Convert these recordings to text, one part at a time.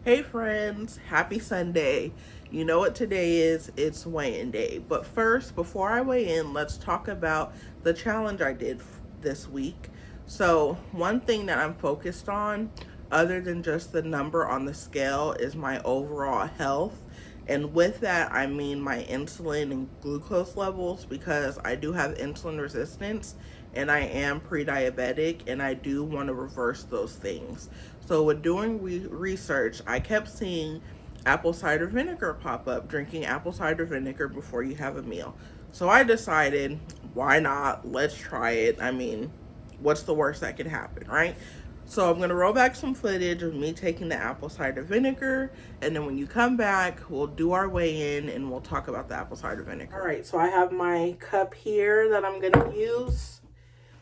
Hey friends, happy Sunday. You know what today is? It's weigh-in day. But first, before I weigh in, let's talk about the challenge I did this week. So, one thing that I'm focused on, other than just the number on the scale, is my overall health. And with that, I mean my insulin and glucose levels because I do have insulin resistance and I am pre-diabetic and I do want to reverse those things. So with doing research, I kept seeing apple cider vinegar pop up, drinking apple cider vinegar before you have a meal. So I decided, why not? Let's try it. I mean, what's the worst that could happen, right? So I'm going to roll back some footage of me taking the apple cider vinegar, and then when you come back, we'll do our weigh-in and we'll talk about the apple cider vinegar. All right, so I have my cup here that I'm going to use.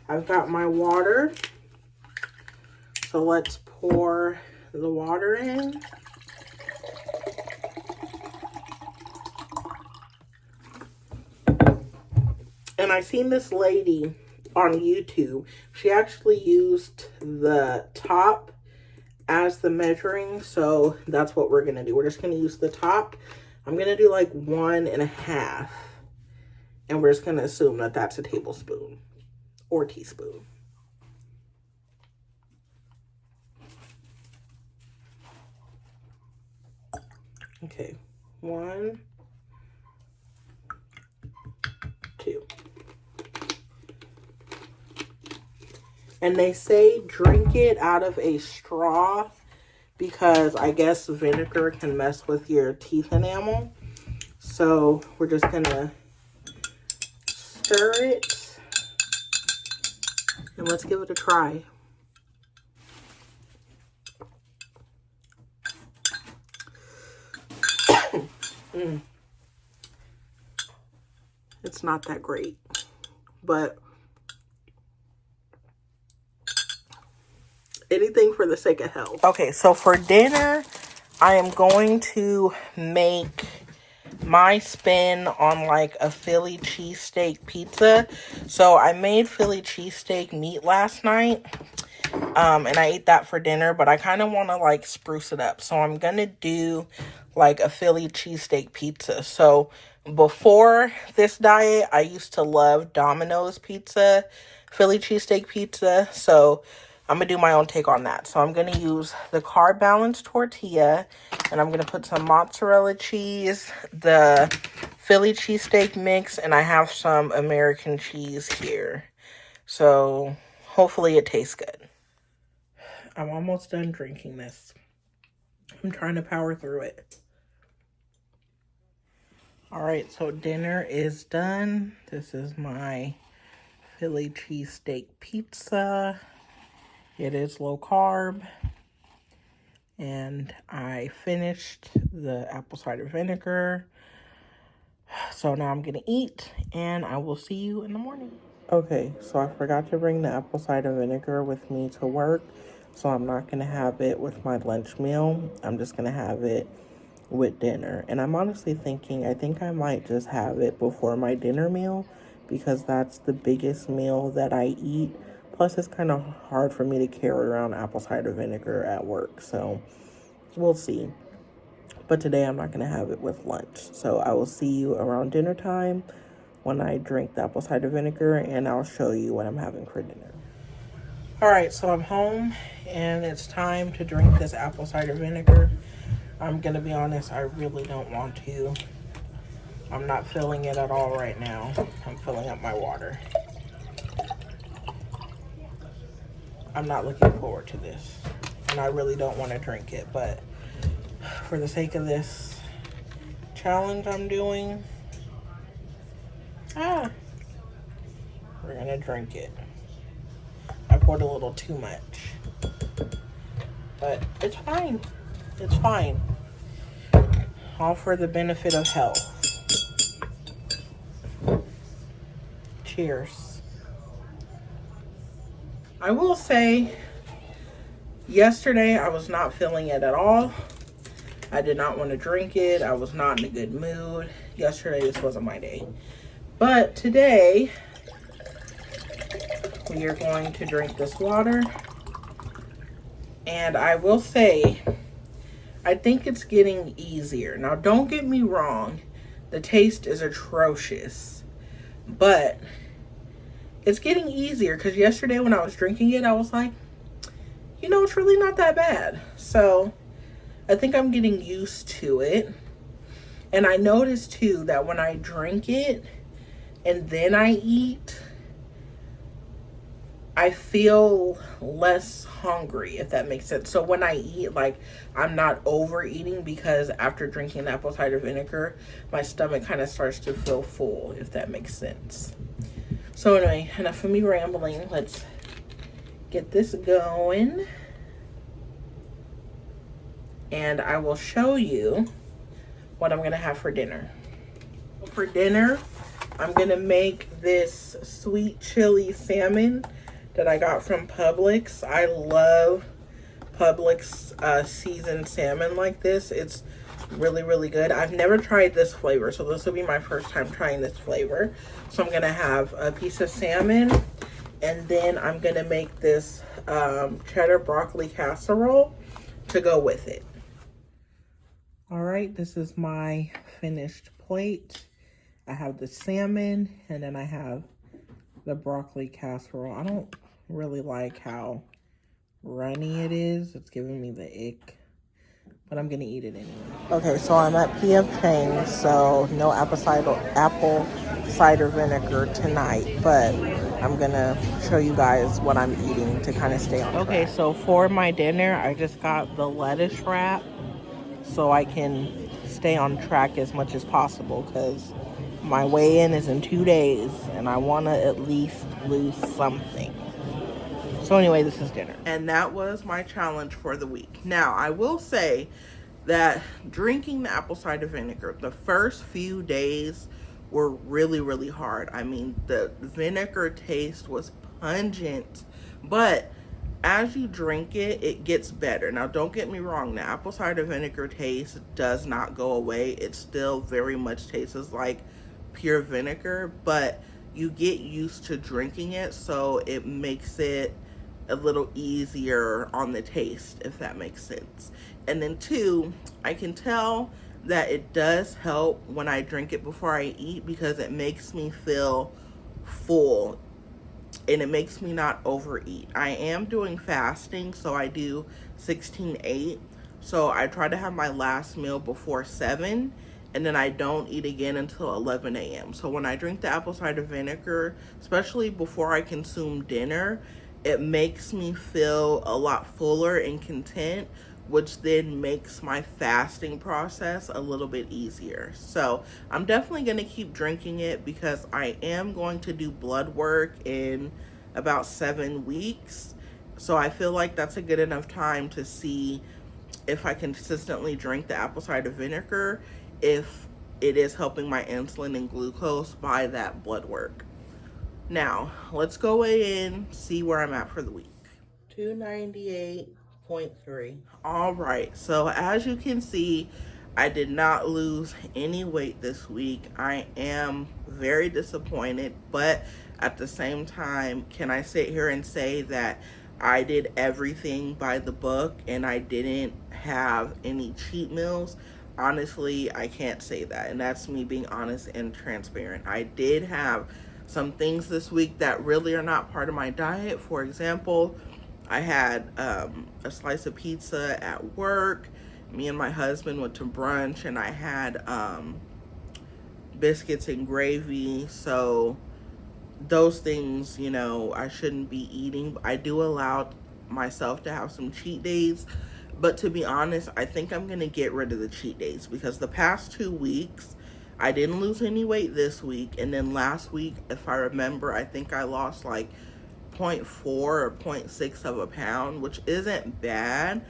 I've got my water. So let's pour the water in. And I seen this lady on YouTube. She actually used the top as the measuring, so that's what we're gonna do. We're just gonna use the top. I'm gonna do like 1.5, and we're just gonna assume that that's a tablespoon or teaspoon. Okay, 1, 2. And they say drink it out of a straw because I guess vinegar can mess with your teeth enamel. So we're just gonna stir it and let's give it a try. It's not that great, but anything for the sake of health. Okay, so for dinner, I am going to make my spin on like a Philly cheesesteak pizza. So I made Philly cheesesteak meat last night, and I ate that for dinner, but I kind of want to like spruce it up. So I'm going to do like a Philly cheesesteak pizza. So before this diet, I used to love Domino's pizza, Philly cheesesteak pizza. So I'm going to do my own take on that. So I'm going to use the carb balanced tortilla, and I'm going to put some mozzarella cheese, the Philly cheesesteak mix, and I have some American cheese here. So hopefully it tastes good. I'm almost done drinking this. I'm trying to power through it. All right, so dinner is done. This is my Philly cheesesteak pizza. It is low carb. And I finished the apple cider vinegar. So now I'm going to eat, and I will see you in the morning. Okay, so I forgot to bring the apple cider vinegar with me to work. So I'm not going to have it with my lunch meal. I'm just going to have it with dinner. And I'm honestly thinking, I think I might just have it before my dinner meal because that's the biggest meal that I eat. Plus, it's kind of hard for me to carry around apple cider vinegar at work. So we'll see. But today I'm not going to have it with lunch. So I will see you around dinner time when I drink the apple cider vinegar, and I'll show you what I'm having for dinner. All right, so I'm home, and it's time to drink this apple cider vinegar. I'm going to be honest, I really don't want to. I'm not feeling it at all right now. I'm filling up my water. I'm not looking forward to this, and I really don't want to drink it, but for the sake of this challenge I'm doing, we're going to drink it. I poured a little too much, but it's fine. It's fine. All for the benefit of health. Cheers. I will say, yesterday I was not feeling it at all. I did not want to drink it. I was not in a good mood. Yesterday, this wasn't my day. But today, we are going to drink this water. And I will say, I think it's getting easier. Now, don't get me wrong. The taste is atrocious. But it's getting easier because yesterday when I was drinking it, I was like, you know, it's really not that bad. So I think I'm getting used to it. And I noticed too that when I drink it and then I eat, I feel less hungry, if that makes sense. So when I eat, like, I'm not overeating because after drinking apple cider vinegar, my stomach kind of starts to feel full, if that makes sense. So anyway, enough of me rambling. Let's get this going. And I will show you what I'm going to have for dinner. For dinner, I'm going to make this sweet chili salmon that I got from Publix. I love Publix seasoned salmon like this. It's really, really good. I've never tried this flavor, so this will be my first time trying this flavor. So I'm gonna have a piece of salmon, and then I'm gonna make this cheddar broccoli casserole to go with it. All right, this is my finished plate. I have the salmon, and then I have the broccoli casserole. I don't really like how runny it is. It's giving me the ick, but I'm gonna eat it anyway. Okay, so I'm at PF Chang's, so no apple cider vinegar tonight, but I'm gonna show you guys what I'm eating to kind of stay on track. Okay, so for my dinner, I just got the lettuce wrap so I can stay on track as much as possible because my weigh-in is in 2 days and I want to at least lose something. So anyway, this is dinner. And that was my challenge for the week. Now, I will say that drinking the apple cider vinegar, the first few days were really, really hard. I mean, the vinegar taste was pungent, but as you drink it, it gets better. Now, don't get me wrong, the apple cider vinegar taste does not go away. It still very much tastes like pure vinegar, but you get used to drinking it, so it makes it a little easier on the taste, if that makes sense. And then two, I can tell that it does help when I drink it before I eat because it makes me feel full and it makes me not overeat. I am doing fasting, so I do 16-8. So I try to have my last meal before 7, and then I don't eat again until 11 a.m. So when I drink the apple cider vinegar, especially before I consume dinner, it makes me feel a lot fuller and content, which then makes my fasting process a little bit easier. So I'm definitely going to keep drinking it because I am going to do blood work in about 7 weeks. So I feel like that's a good enough time to see if I consistently drink the apple cider vinegar, if it is helping my insulin and glucose by that blood work. Now, let's go in, see where I'm at for the week. 298.3. All right, so as you can see, I did not lose any weight this week. I am very disappointed, but at the same time, can I sit here and say that I did everything by the book and I didn't have any cheat meals? Honestly, I can't say that, and that's me being honest and transparent. I did have some things this week that really are not part of my diet. For example, I had a slice of pizza at work. Me and my husband went to brunch, and I had biscuits and gravy. So those things, you know, I shouldn't be eating. I do allow myself to have some cheat days, but to be honest, I think I'm gonna get rid of the cheat days because the past 2 weeks I didn't lose any weight this week, and then last week, if I remember, I think I lost like 0.4 or 0.6 of a pound, which isn't bad,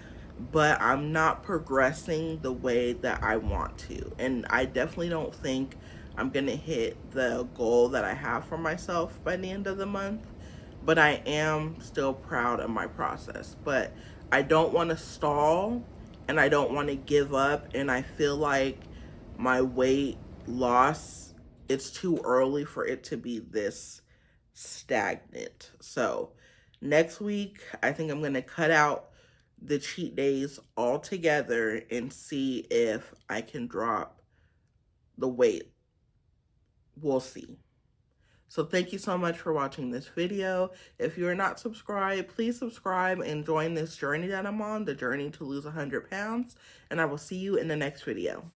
but I'm not progressing the way that I want to. And I definitely don't think I'm gonna hit the goal that I have for myself by the end of the month, but I am still proud of my process. But I don't want to stall and I don't want to give up, and I feel like my weight loss, it's too early for it to be this stagnant. So next week, I think I'm going to cut out the cheat days all together and see if I can drop the weight. We'll see. So thank you so much for watching this video. If you're not subscribed, please subscribe and join this journey that I'm on, the journey to lose 100 pounds. And I will see you in the next video.